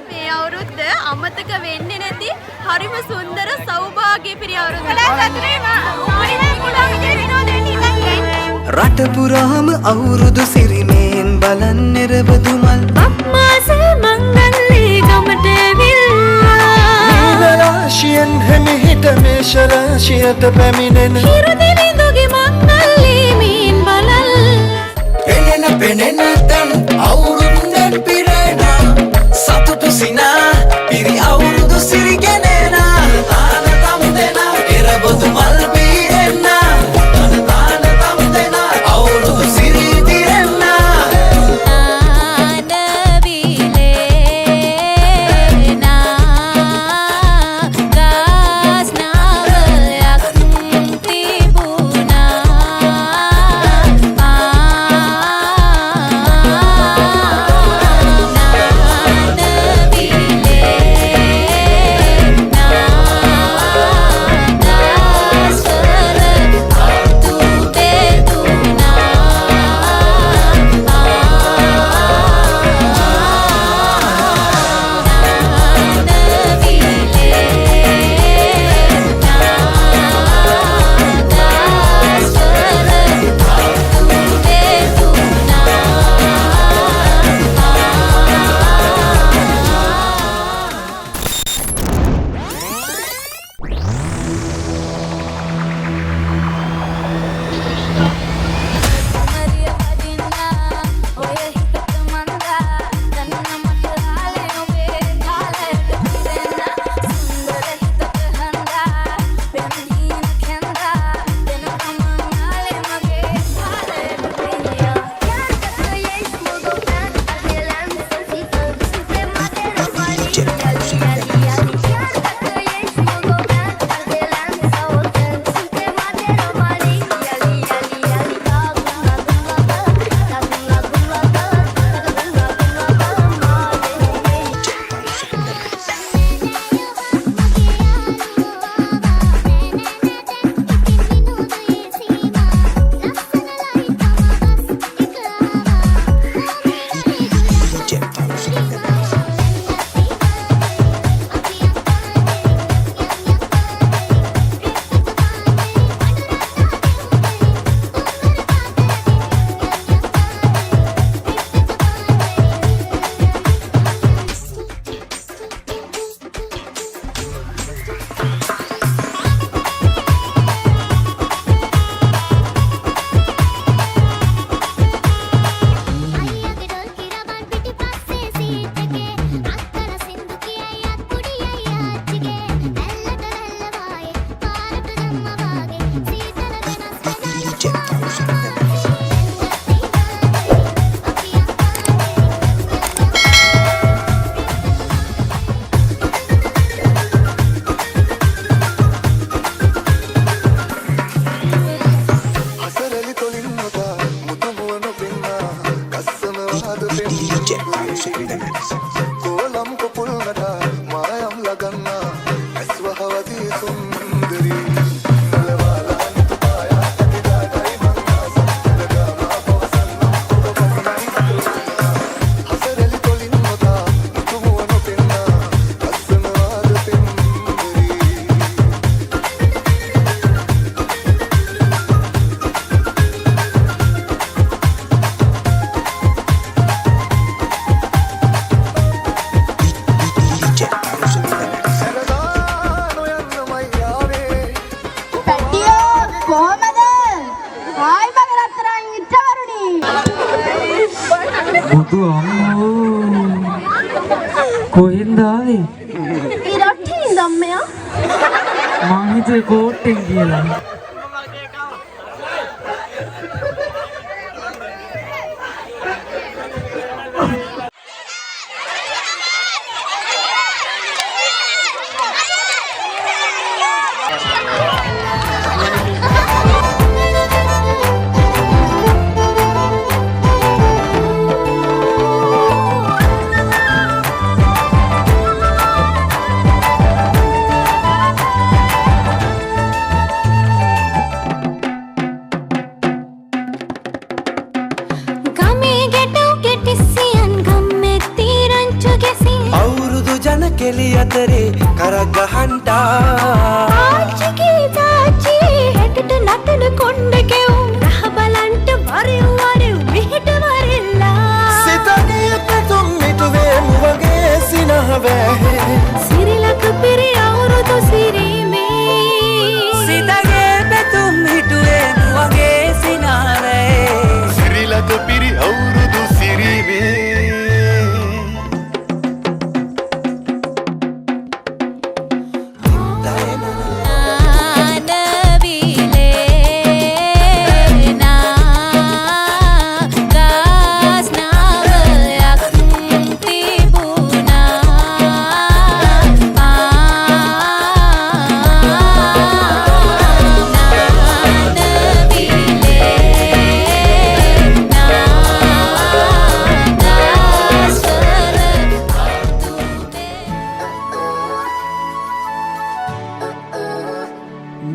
මේ අවුරුද්ද අමතක වෙන්නේ නැති හරිම සුන්දර සෞභාග්‍ය පිරි අවුරුද්දක්. රට පුරාම අවුරුදු සිරිමේන් බලන් නිරබදු මල් අම්මාසේ මංගල්ලේ ගමට ඇවිල්ලා රාශියෙන් හැමිහිට මේෂ රාශියට පැමිණෙන හිරු දිවිඳුගේ මංගල්ලේ මීන් බලල් පෙනෙන තැන් අවුරුද්දෙන් පිරෙන සතුටු සිනා පිරි අවුරුදු සිරිගෙනෙන තාන තම දෙන එරබදු මල් බීරෙන්න කොහෙන්ද ආවේ? ඉරට්ටින් ධම්මයා. මං හිතුවේ කෝට්ටෙන් කියලා. කෙලි අතරේ කරක් ගහන්ටා ආච්චිගේ තාච්චියේ හැටට නටන කොණ්ඩ කෙවුම් රහ බලන්ට වරෙව් වරෙව් මෙහෙට වරෙල්ලා සිතගේ පැතුම් මිටුවේ මුවගේ සිනහ වැහේ සිරිලක පිරි අවුරුදු සිරීමේ සිතගේ පැතුම් හිටුවේ වගේ සිනාවේ සිරිලක පිරි අවුරුදු සිරීමේ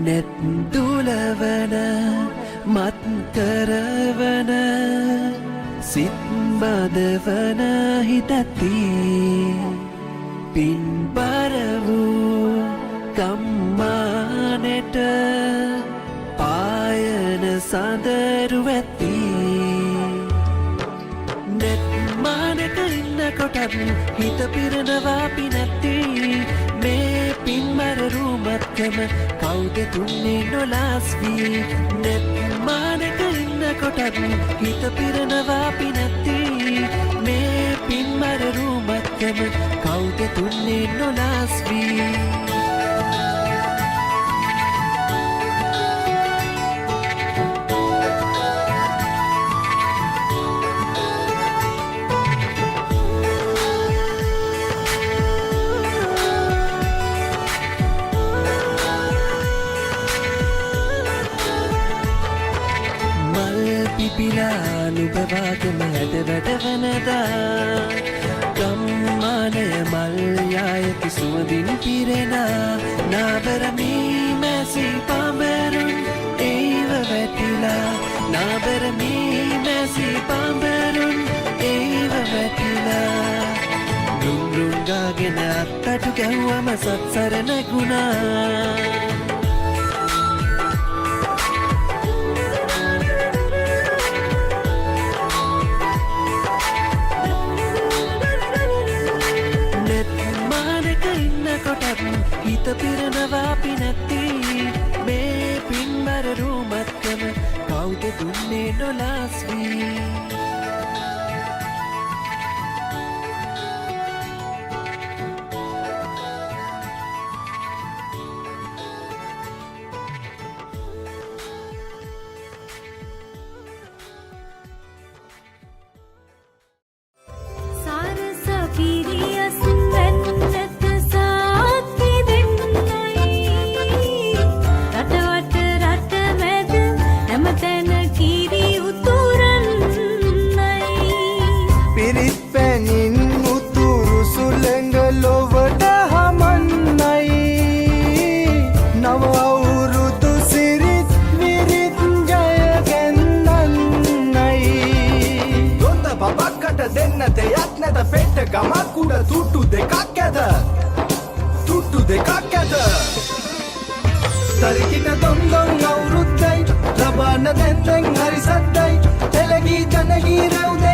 නෙත් දුලවන මත් කරවන සිත් බදවන හිතති පින්බර වූ කම්මානෙට පායන සඳරු ඇති නෙත් මානක ඉන්න කොටත් හිත පිරනවා පිනැති මේ පින්බර රූමත්කම කවුද දුන්නේ නොලාස්වී නෙත් මානක ඉන්න කොටත් හිත පිරනවා පිනැති මේ පින්බර රූමත්කම කවුද දුන්නේ නොලාස්වී පිපිලා නුබවාගම ඇද වැඩවනදා ගම්මානය මල්යායකි සුවදින් පිරෙනා නාබරමී මැසි පඹරුන් ඒව වැටිලා නාබරමී මැසි පඹරුන් ඒව වැටිලා රුන්රුන්ගාගෙන අත්තටු ගැව්වම සත්සරණ ගුණා හිත පිරනවා පිනැති මේ පින්බර රූමත්කම කවුද දුන්නේ නොලාස්වී සරස පිරියස් වෙන්නට සාක්කි දෙන්නයි රටවට රට මැද හැමතැන කිරි උතුරන්නයි පිරිත් පැනින් උතුරු සුළඟ ලොවට හමන්නයි නව අවුරුදු සිරිත් විරිත් ජයගැන්නන්නයි දොන්ද පබක්කට දෙන්න දෙයක් නැත පෙට්ට ගමක් උඩ තුට්ටු දෙකක් ඇත තුට්ටු දෙකක් ඇත තරිකිට දොන්දොන් අවුරුද්දයි ලබාන්න දැන්දැන් හරි සද්දයි එලගී ජනගී රැව්ද